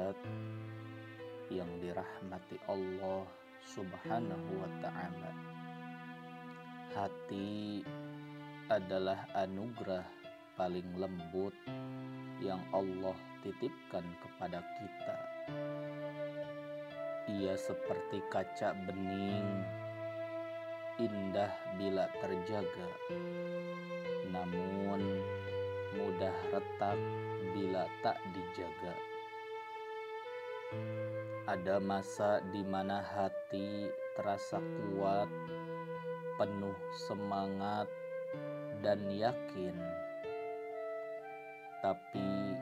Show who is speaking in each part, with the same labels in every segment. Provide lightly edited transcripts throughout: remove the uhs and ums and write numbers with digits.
Speaker 1: sahabat yang dirahmati Allah Subhanahu wa Ta'ala. Hati adalah anugerah paling lembut yang Allah titipkan kepada kita. Ia seperti kaca bening, indah bila terjaga, namun mudah retak bila tak dijaga. Ada masa di mana hati terasa kuat, penuh semangat dan yakin. Tapi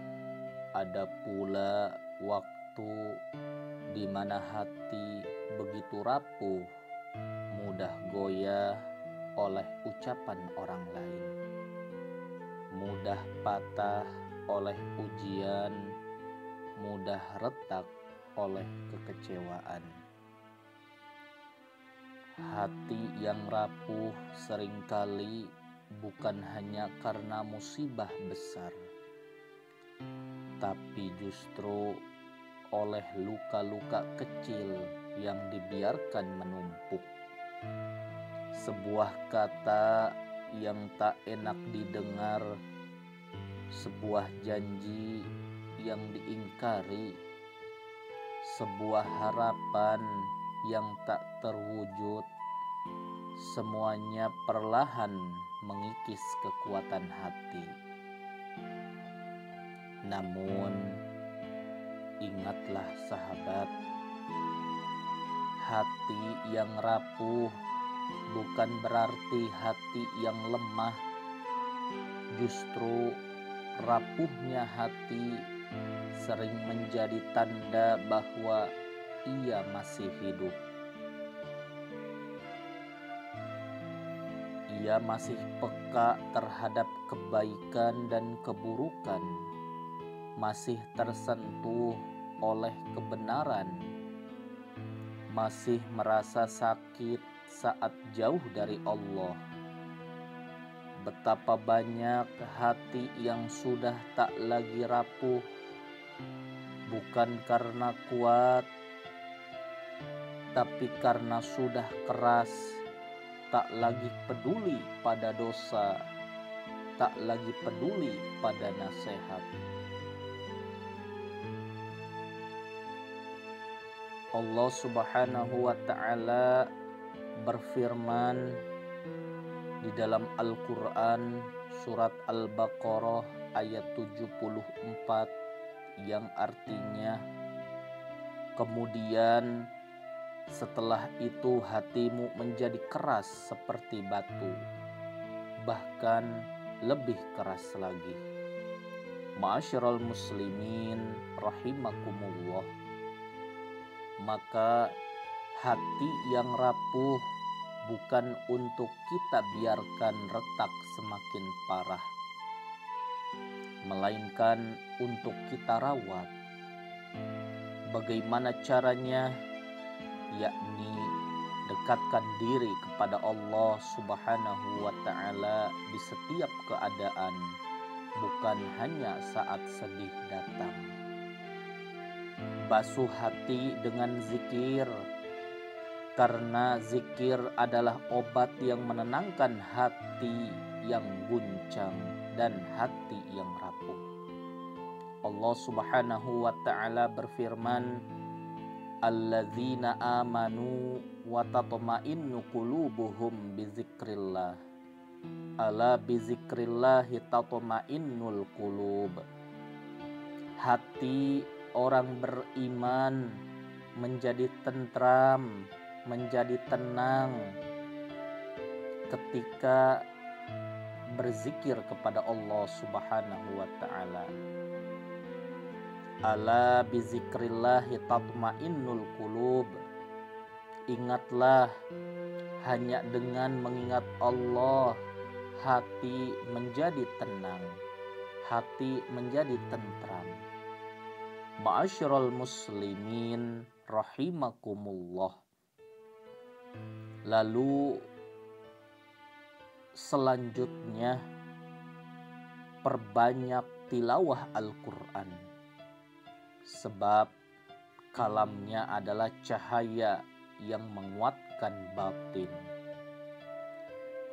Speaker 1: ada pula waktu di mana hati begitu rapuh, mudah goyah oleh ucapan orang lain, mudah patah oleh ujian, mudah retak oleh kekecewaan. Hati yang rapuh seringkali bukan hanya karena musibah besar, tapi justru oleh luka-luka kecil yang dibiarkan menumpuk. Sebuah kata yang tak enak didengar, sebuah janji yang diingkari, sebuah harapan yang tak terwujud, semuanya perlahan mengikis kekuatan hati. Namun, ingatlah sahabat, hati yang rapuh bukan berarti hati yang lemah. Justru rapuhnya hati sering menjadi tanda bahwa ia masih hidup. Ia masih peka terhadap kebaikan dan keburukan, masih tersentuh oleh kebenaran, masih merasa sakit saat jauh dari Allah. Betapa banyak hati yang sudah tak lagi rapuh, bukan karena kuat, tapi karena sudah keras, tak lagi peduli pada dosa, tak lagi peduli pada nasihat. Allah Subhanahu wa Ta'ala berfirman di dalam Al-Quran surat Al-Baqarah ayat 74 yang artinya, kemudian setelah itu hatimu menjadi keras seperti batu, bahkan lebih keras lagi. Ma'asyiral muslimin rahimakumullah. Maka hati yang rapuh bukan untuk kita biarkan retak semakin parah, melainkan untuk kita rawat. Bagaimana caranya? Yakni dekatkan diri kepada Allah Subhanahu wa Ta'ala di setiap keadaan, bukan hanya saat sedih datang. Basuh hati dengan zikir, karena zikir adalah obat yang menenangkan hati yang guncang dan hati yang rapuh. Allah Subhanahu wa Ta'ala berfirman, alladzina amanu wa tatma'innu qulubuhum bizikrillah, ala bizikrillahi tatma'innul qulub. Hati orang beriman menjadi tentram, menjadi tenang ketika berzikir kepada Allah Subhanahu wa Ta'ala. Ala bizikrillahi tatmainnul qulub. Ingatlah, hanya dengan mengingat Allah hati menjadi tenang, hati menjadi tentram. Ma'asyiral muslimin rahimakumullah. Lalu selanjutnya, perbanyak tilawah Al-Quran. sebab kalamnya adalah cahaya yang menguatkan batin.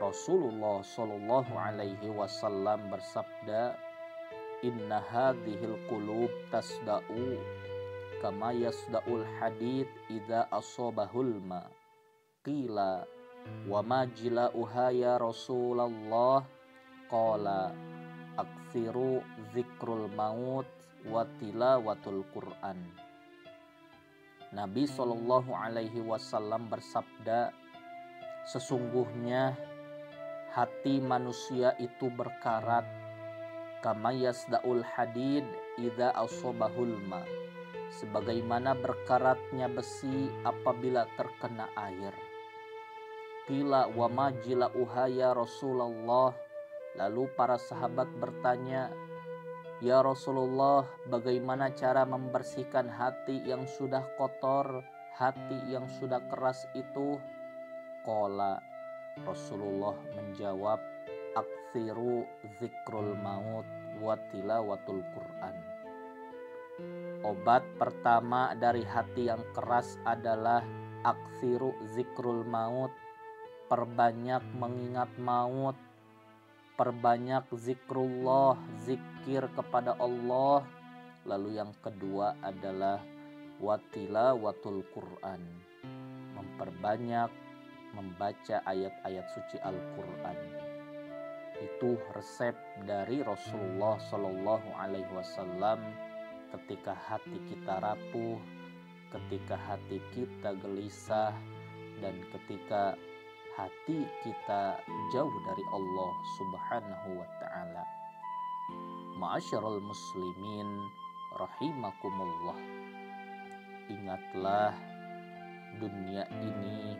Speaker 1: Rasulullah Shallallahu Alaihi Wasallam bersabda, Inna hadhil qulub tasda'u kama yasda'ul hadid idza asobahul ma. Qila wa ma jila'uha ya Rasulullah? Qala aktsiru zikrul maut wa tilawatul Qur'an. Nabi Shallallahu Alaihi Wasallam bersabda, sesungguhnya hati manusia itu berkarat kama yasda'ul hadid idza asobahul ma, sebagaimana berkaratnya besi apabila terkena air. Qila wa ma jila'uha ya Rasulullah? Lalu para sahabat bertanya, ya Rasulullah, bagaimana cara membersihkan hati yang sudah kotor, hati yang sudah keras itu? Qala, Rasulullah menjawab, aktsiru zikrul maut wa tilawatul Qur'an. Obat pertama dari hati yang keras adalah aktsiru zikrul maut, perbanyak mengingat maut, perbanyak zikrullah, zikir kepada Allah. Lalu yang kedua adalah watilawatul Qur'an, memperbanyak membaca ayat-ayat suci Al-Quran. Itu resep dari Rasulullah Shallallahu Alaihi Wasallam ketika hati kita rapuh, ketika hati kita gelisah, dan ketika hati kita jauh dari Allah Subhanahu wa ta'ala. Ma'asyiral muslimin rahimakumullah. Ingatlah, dunia ini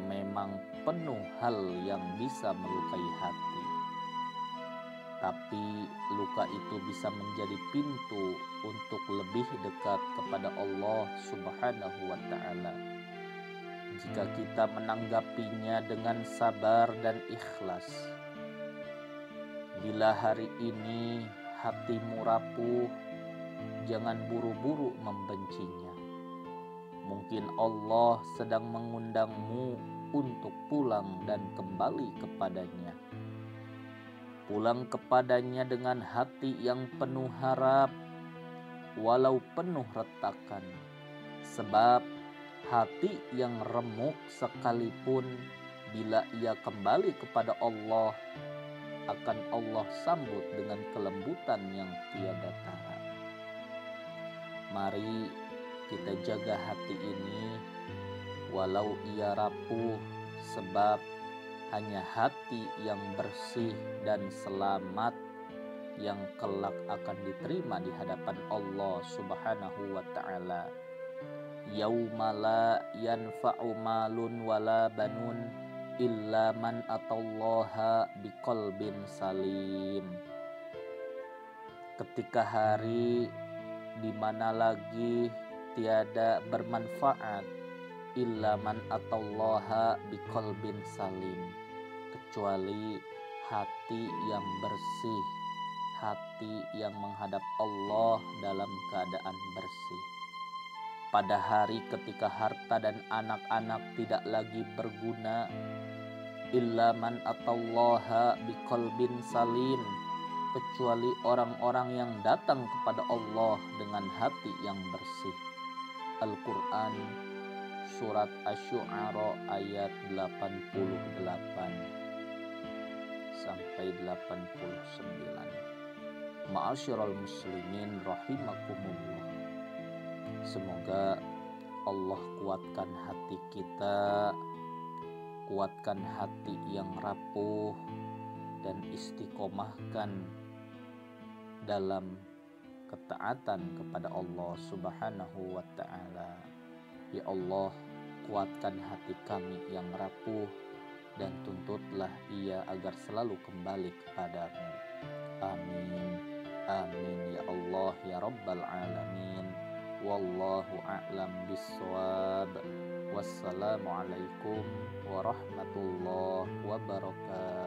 Speaker 1: memang penuh hal yang bisa melukai hati. Tapi luka itu bisa menjadi pintu untuk lebih dekat kepada Allah Subhanahu wa ta'ala jika kita menanggapinya dengan sabar dan ikhlas. Bila hari ini hatimu rapuh, jangan buru-buru membencinya. Mungkin Allah sedang mengundangmu untuk pulang dan kembali kepadanya. Pulang kepadanya dengan hati yang penuh harap, walau penuh retakan. Sebab hati yang remuk sekalipun, bila ia kembali kepada Allah, akan Allah sambut dengan kelembutan yang tiada tara. Mari kita jaga hati ini walau ia rapuh, sebab hanya hati yang bersih dan selamat yang kelak akan diterima di hadapan Allah Subhanahu wa ta'ala. Yauma la yanfa'u malun wala banun illa man atallaha biqalbin salim. Ketika hari di mana lagi tiada bermanfaat illa man atallaha biqalbin salim, kecuali hati yang bersih, hati yang menghadap Allah dalam keadaan bersih. Pada hari ketika harta dan anak-anak tidak lagi berguna, illa man atallaha biqalbin salim, kecuali orang-orang yang datang kepada Allah dengan hati yang bersih. Al-Quran Surat Asy-Syu'ara ayat 88 sampai 89. Ma'asyiral muslimin rahimakumullah. Semoga Allah kuatkan hati kita, kuatkan hati yang rapuh, dan istiqomahkan dalam ketaatan kepada Allah Subhanahu wa ta'ala. Ya Allah, kuatkan hati kami yang rapuh dan tuntutlah ia agar selalu kembali kepadamu. Amin. Amin ya Allah ya Rabbal Alamin. Wallahu a'lam bissawab. Wassalamualaikum warahmatullahi wabarakatuh.